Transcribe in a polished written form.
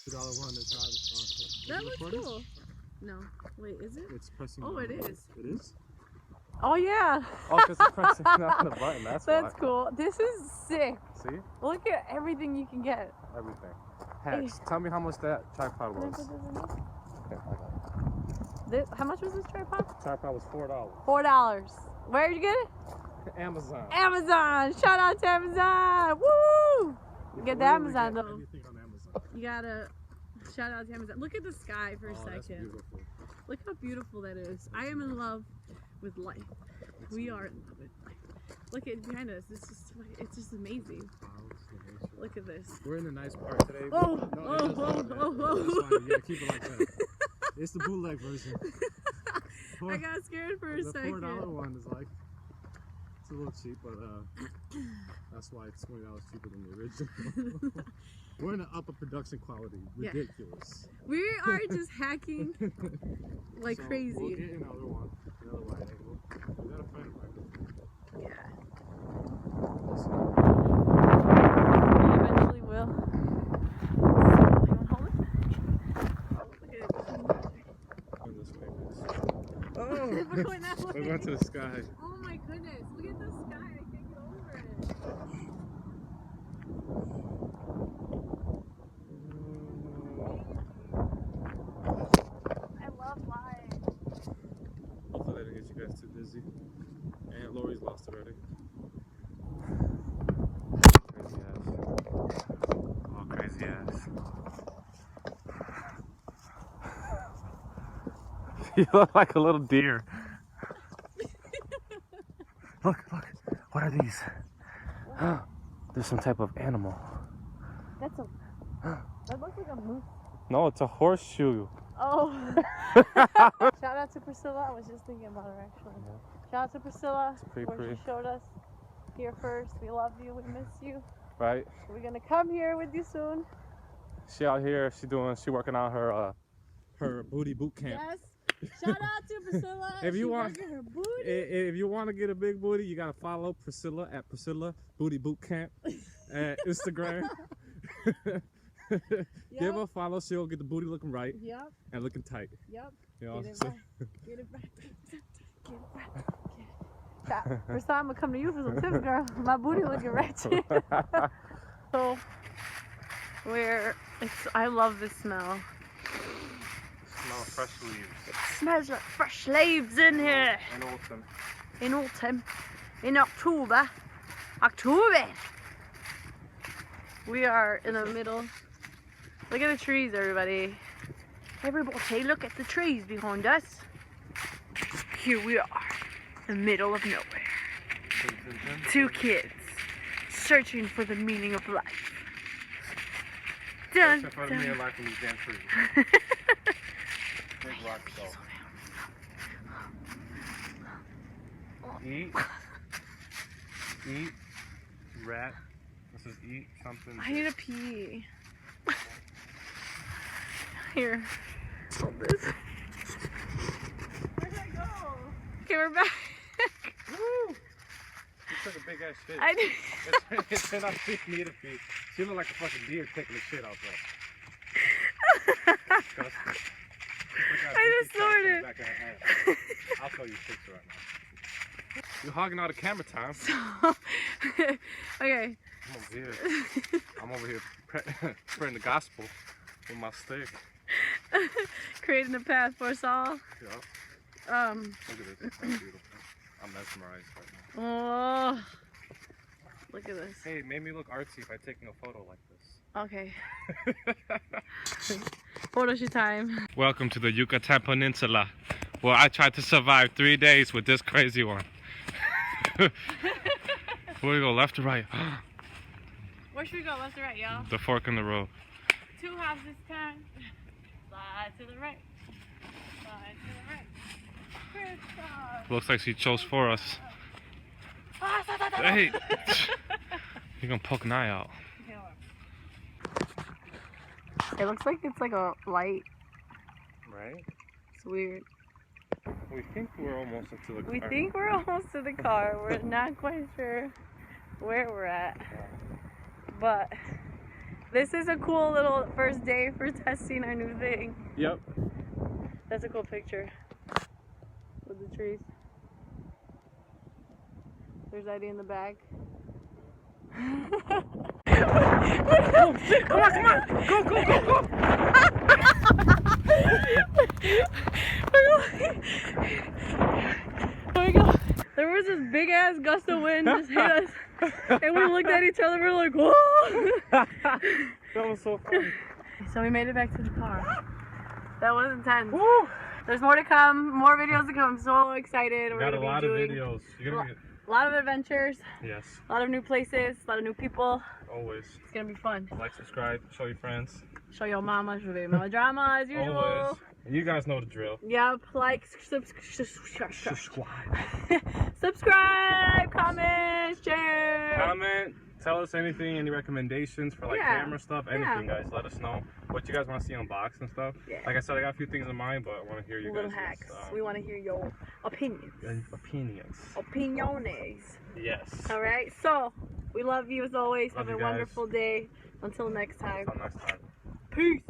$2 one that's on. That looks cool. No, wait, is it? It's pressing. Oh, it is. It is? Oh, yeah. Oh, because it's pressing on the button. That's why. Cool. This is sick. See? Look at everything you can get. Everything. Hex, tell me how much that tripod was. How much was this tripod? Tripod was $4. $4. Where did you get it? Amazon. Amazon. Shout out to Amazon. Woo! Get the Amazon though. Anything on Amazon. You gotta shout out to Amazon. Look at the sky for a second. That's beautiful. Look how beautiful that is. I am in love with life. We are in love with life. Look at behind us. It's just amazing. Look at this. We're in a nice part today. Oh, That's fine. Yeah, keep it like that. It's the bootleg version. I got scared for a second. The $4 one is like, it's a little cheap, but that's why it's $20 cheaper than the original. We're in an upper production quality. Ridiculous. Yeah. We are just hacking like so crazy. We'll get another one, another wide angle. We gotta find a wide angle. Yeah. We eventually will. You want to hold it? Oh, look at it. Oh, We're going that way. we went to the sky. Oh my goodness, look at the sky. I can't get over it. I love life. Hopefully that didn't get you guys too dizzy. And Lori's lost already. Crazy ass. Oh, crazy ass. You look like a little deer. Look. What are these? There's some type of animal. That looks like a moose. No, it's a horseshoe. Oh. Shout out to Priscilla. I was just thinking about her actually. Yeah. Shout out to Priscilla. She showed us here first. We love you. We miss you. Right. We're gonna come here with you soon. She out here. She working on her booty boot camp. Yes. Shout out to Priscilla. If you want to get a big booty, you gotta follow Priscilla at Priscilla Booty Boot Camp at Instagram. Yep. Give her a follow. She'll get the booty looking right. Yep. And looking tight. Yep. You know, Get it right. Get it right. First time I'm gonna come to you for some tips, girl. My booty looking right. So I love this smell. Smell fresh leaves. It smells like fresh leaves in here. In autumn. In autumn. In October. October! We are in the middle. Look at the trees, everybody. Everybody, look at the trees behind us. Here we are, in the middle of nowhere. Two kids searching for the meaning of life. Dun, searching for the meaning of life in these damn trees. Big rock though. Eat, rat. This is eat something. I need to pee. Here. Hold this. Where'd I go? Okay, we're back. Woo! You took a big ass shit. I did. It turned out to me to pee. She looked like a fucking deer taking the shit out there. I just snorted. I'll show you a picture right now. You're hogging all the camera time. So, okay. I'm over here spreading the gospel with my stick. Creating a path for us all. Yeah. Look at this. It's so beautiful. I'm mesmerized right now. Oh, look at this. Hey, it made me look artsy by taking a photo like this. Okay. Photo shoot time. Welcome to the Yucatan Peninsula, where I tried to survive 3 days with this crazy one. Where do we go, left or right? Where should we go, left or right, y'all? The fork in the road. 2 houses turn. Slide to the right. Slide to the right. Looks like she chose for us. Hey! You're gonna poke an eye out. It looks like it's like a light. Right? It's weird. We think we're almost into the car. We think we're almost to the car. We're not quite sure where we're at. But This is a cool little first day for testing our new thing. Yep. That's a cool picture with the trees. There's Eddie in the back. Come on, come on! Go, go, go, go! Oh my god. There was this big ass gust of wind just hit us. And we looked at each other, we were like, whoa! That was so funny. So we made it back to the car. That was intense. Woo! There's more to come, more videos to come. I'm so excited. We're Got a gonna lot be of doing videos. You're gonna get... a lot of adventures, Yes. a lot of new places, a lot of new people. Always. It's gonna be fun. Like, subscribe, show your friends. Show your mama, show your mama drama as usual. Always. And you guys know the drill. Yep, like, Subscribe. subscribe, comment, share. Comment. Tell us anything, any recommendations for like camera stuff, anything, guys. Let us know what you guys want to see unboxed and stuff. Yeah. Like I said, I got a few things in mind, but I want to hear you Little guys' hacks. We want to hear your opinions. opinions. Opiniones. Yes. All right. So we love you as always. Love Have a you guys. wonderful day. Until next time. Until next time. Peace.